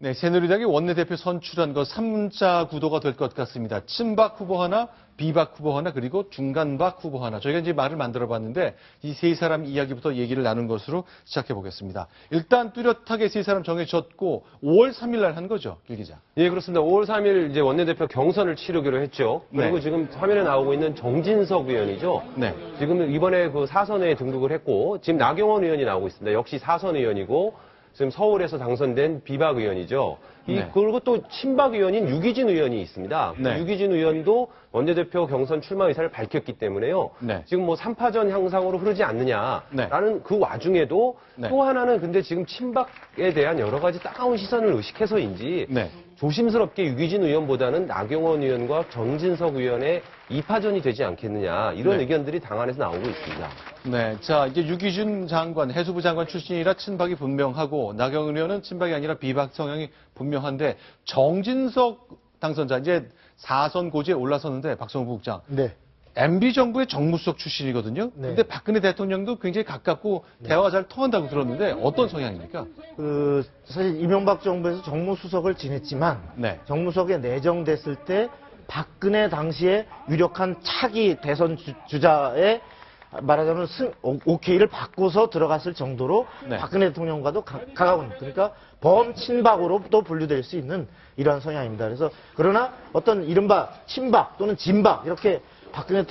네, 새누리당이 원내대표 선출한 거 3자 구도가 될 것 같습니다. 친박 후보 하나, 비박 후보 하나, 그리고 중간박 후보 하나. 저희가 이제 말을 만들어 봤는데 이 세 사람 이야기부터 얘기를 나눈 것으로 시작해 보겠습니다. 일단 뚜렷하게 세 사람 정해졌고 5월 3일 날 한 거죠, 길 기자. 예, 그렇습니다. 5월 3일 이제 원내대표 경선을 치르기로 했죠. 그리고 네. 지금 화면에 나오고 있는 정진석 의원이죠. 네. 지금 이번에 그 사선에 등극을 했고 지금 나경원 의원이 나오고 있습니다. 역시 사선 의원이고 지금 서울에서 당선된 비박 의원이죠. 네. 그리고 또 친박 의원인 유기진 의원이 있습니다. 네. 유기진 의원도 원내대표 경선 출마 의사를 밝혔기 때문에요. 네. 지금 뭐 3파전 향상으로 흐르지 않느냐라는 그 와중에도 네. 또 하나는 근데 지금 친박에 대한 여러 가지 따가운 시선을 의식해서인지 네. 조심스럽게 유기진 의원보다는 나경원 의원과 정진석 의원의 2파전이 되지 않겠느냐 이런 네. 의견들이 당 안에서 나오고 있습니다. 네, 자 이제 유기준 장관, 해수부 장관 출신이라 친박이 분명하고 나경원 의원은 친박이 아니라 비박 성향이 분명한데 정진석 당선자 이제 4선 고지에 올라섰는데 박성호 국장. 네. MB 정부의 정무수석 출신이거든요. 네. 근데 박근혜 대통령도 굉장히 가깝고 대화가 잘 통한다고 들었는데 어떤 성향입니까? 사실 이명박 정부에서 정무수석을 지냈지만 네. 정무수석에 내정됐을 때 박근혜 당시에 유력한 차기 대선 주자의 말하자면 오케이를 받고서 들어갔을 정도로 네. 박근혜 대통령과도 가까운, 그러니까 범친박으로 또 분류될 수 있는 이러한 성향입니다. 그래서 그러나 어떤 이른바 친박 또는 진박 이렇게 박근혜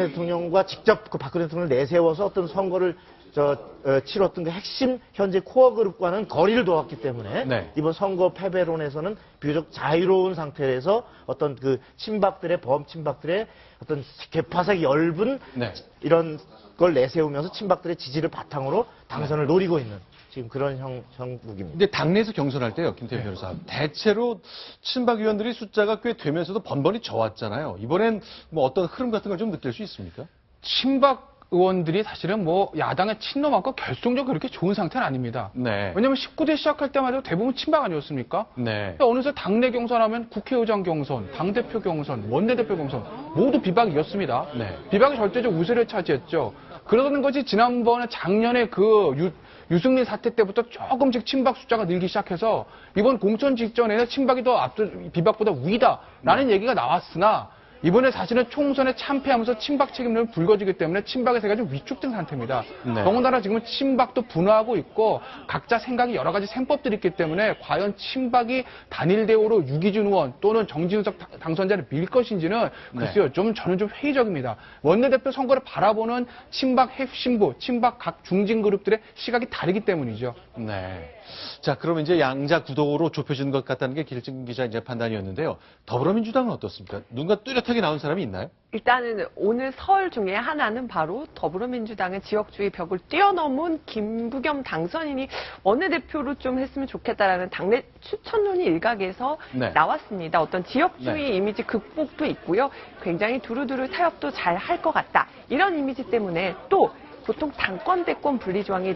대통령과 직접 그 박근혜 대통령을 내세워서 어떤 선거를 치렀던 그 핵심 현재 코어 그룹과는 거리를 둬왔기 때문에 네. 이번 선거 패배론에서는 비교적 자유로운 상태에서 어떤 그 친박들의 범친박들의 어떤 개파색이 엷은 네. 이런 걸 내세우면서 친박들의 지지를 바탕으로 당선을 노리고 있는 지금 그런 형국입니다. 근데 당내에서 경선할 때요, 김태현 변호사. 대체로 친박 의원들이 숫자가 꽤 되면서도 번번이 져왔잖아요. 이번엔 뭐 어떤 흐름 같은 걸 좀 느낄 수 있습니까? 친박 의원들이 사실은 뭐 야당의 친노만큼 결속적으로 그렇게 좋은 상태는 아닙니다. 네. 왜냐하면 19대 시작할 때만 해도 대부분 친박 아니었습니까? 네. 어느새 당내 경선하면 국회의장 경선, 당대표 경선, 원내대표 경선 모두 비박이었습니다. 네. 비박이 절대적 우세를 차지했죠. 그러던 것이 지난번에 작년에 그 유승민 사태 때부터 조금씩 친박 숫자가 늘기 시작해서 이번 공천 직전에는 친박이 더 비박보다 위다라는 얘기가 나왔으나 이번에 사실은 총선에 참패하면서 친박 책임론이 불거지기 때문에 친박의 세가 좀 위축된 상태입니다. 네. 더군다나 지금 친박도 분화하고 있고 각자 생각이 여러 가지 셈법들이 있기 때문에 과연 친박이 단일 대우로 유기준 의원 또는 정진석 당선자를 밀 것인지는 글쎄요, 저는 좀 회의적입니다. 원내대표 선거를 바라보는 친박 핵심부, 친박 각 중진 그룹들의 시각이 다르기 때문이죠. 네. 자, 그럼 이제 양자 구도로 좁혀진 것 같다는 게 길증 기자 이제 판단이었는데요. 더불어민주당은 어떻습니까? 누군가 뚜렷하게 나온 사람이 있나요? 일단은 오늘 설 중에 하나는 바로 더불어민주당의 지역주의 벽을 뛰어넘은 김부겸 당선인이 원내대표로 좀 했으면 좋겠다라는 당내 추천론이 일각에서 네. 나왔습니다. 어떤 지역주의 네. 이미지 극복도 있고요. 굉장히 두루두루 타협도 잘 할 것 같다. 이런 이미지 때문에 또 보통 당권 대권 분리 조항이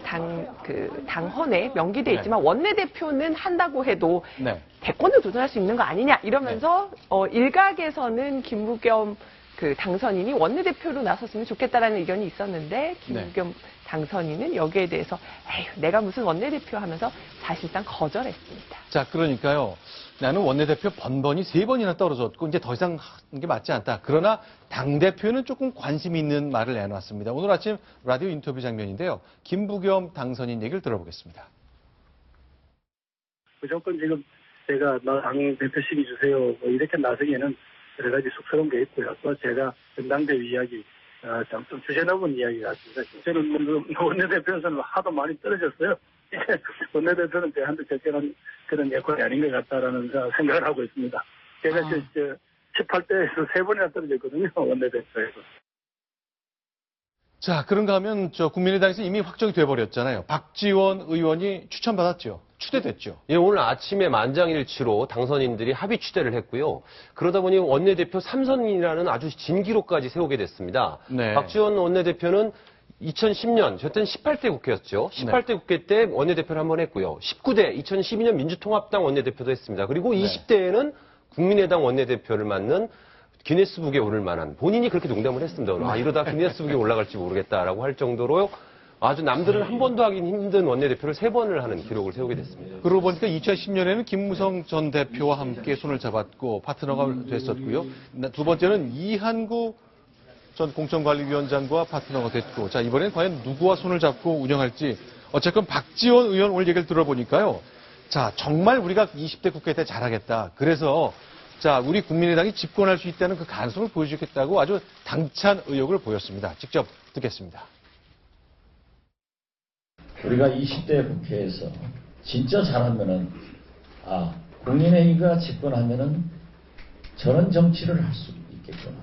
당헌에 명기돼 있지만 네. 원내대표는 한다고 해도 네. 대권도 도전할 수 있는 거 아니냐 이러면서 일각에서는 김부겸 그 당선인이 원내대표로 나섰으면 좋겠다라는 의견이 있었는데 김부겸 당선인은 여기에 대해서 에휴, 내가 무슨 원내대표 하면서 사실상 거절했습니다. 자, 그러니까요. 나는 원내대표 번번이 3번이나 떨어졌고 이제 더 이상 하는 게 맞지 않다. 그러나 당대표는 조금 관심 있는 말을 내놨습니다. 오늘 아침 라디오 인터뷰 장면인데요. 김부겸 당선인 얘기를 들어보겠습니다. 무조건 지금 제가 당대표 시기 주세요. 뭐 이렇게 나서기에는 여러 가지 쑥스러운 게 있고요. 또 제가 전당대회 이야기, 좀 주제넘은 이야기 같습니다. 저는 원내대표에서는 하도 많이 떨어졌어요. 원내대표는 저한테 적절한 그런 역할이 아닌 것 같다라는 생각을 하고 있습니다. 제가 18대에서 3번이나 떨어졌거든요. 원내대표에서. 자, 그런가 하면 국민의당에서 이미 확정이 돼버렸잖아요. 박지원 의원이 추천받았죠. 추대됐죠. 예, 오늘 아침에 만장일치로 당선인들이 합의 추대를 했고요. 그러다 보니 원내대표 3선이라는 아주 진기록까지 세우게 됐습니다. 네. 박지원 원내대표는 2010년, 저때는 18대 국회였죠. 18대 국회 때 원내대표를 한 번 했고요. 19대, 2012년 민주통합당 원내대표도 했습니다. 그리고 20대에는 국민의당 원내대표를 맡는 기네스북에 오를 만한, 본인이 그렇게 농담을 했습니다. 이러다 기네스북에 올라갈지 모르겠다라고 할 정도로 아주 남들은 한 번도 하긴 힘든 원내대표를 3번을 하는 기록을 세우게 됐습니다. 그러고 보니까 2010년에는 김무성 전 대표와 함께 손을 잡았고 파트너가 됐었고요. 두 번째는 이한구 전 공천관리위원장과 파트너가 됐고, 자, 이번엔 과연 누구와 손을 잡고 운영할지. 어쨌건 박지원 의원 오늘 얘기를 들어보니까요. 자, 정말 우리가 20대 국회 때 잘하겠다. 그래서 자, 우리 국민의당이 집권할 수 있다는 그 가능성을 보여주겠다고 아주 당찬 의욕을 보였습니다. 직접 듣겠습니다. 우리가 20대 국회에서 진짜 잘하면은, 국민의힘가 집권하면은 저런 정치를 할 수 있겠구나.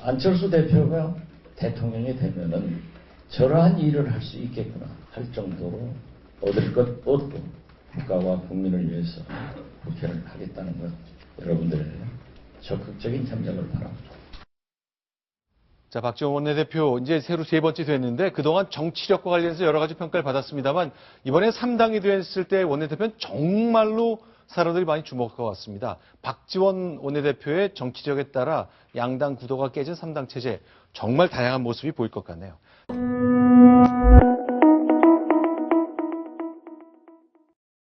안철수 대표가 대통령이 되면은 저러한 일을 할 수 있겠구나 할 정도로 얻을 것 얻고 국가와 국민을 위해서 국회를 하겠다는 것, 여러분들의 적극적인 협력을 바랍니다. 자, 박지원 원내대표 이제 새로 3번째 됐는데 그동안 정치력과 관련해서 여러 가지 평가를 받았습니다만 이번에 3당이 됐을 때 원내대표는 정말로 사람들이 많이 주목할 것 같습니다. 박지원 원내대표의 정치력에 따라 양당 구도가 깨진 3당 체제, 정말 다양한 모습이 보일 것 같네요.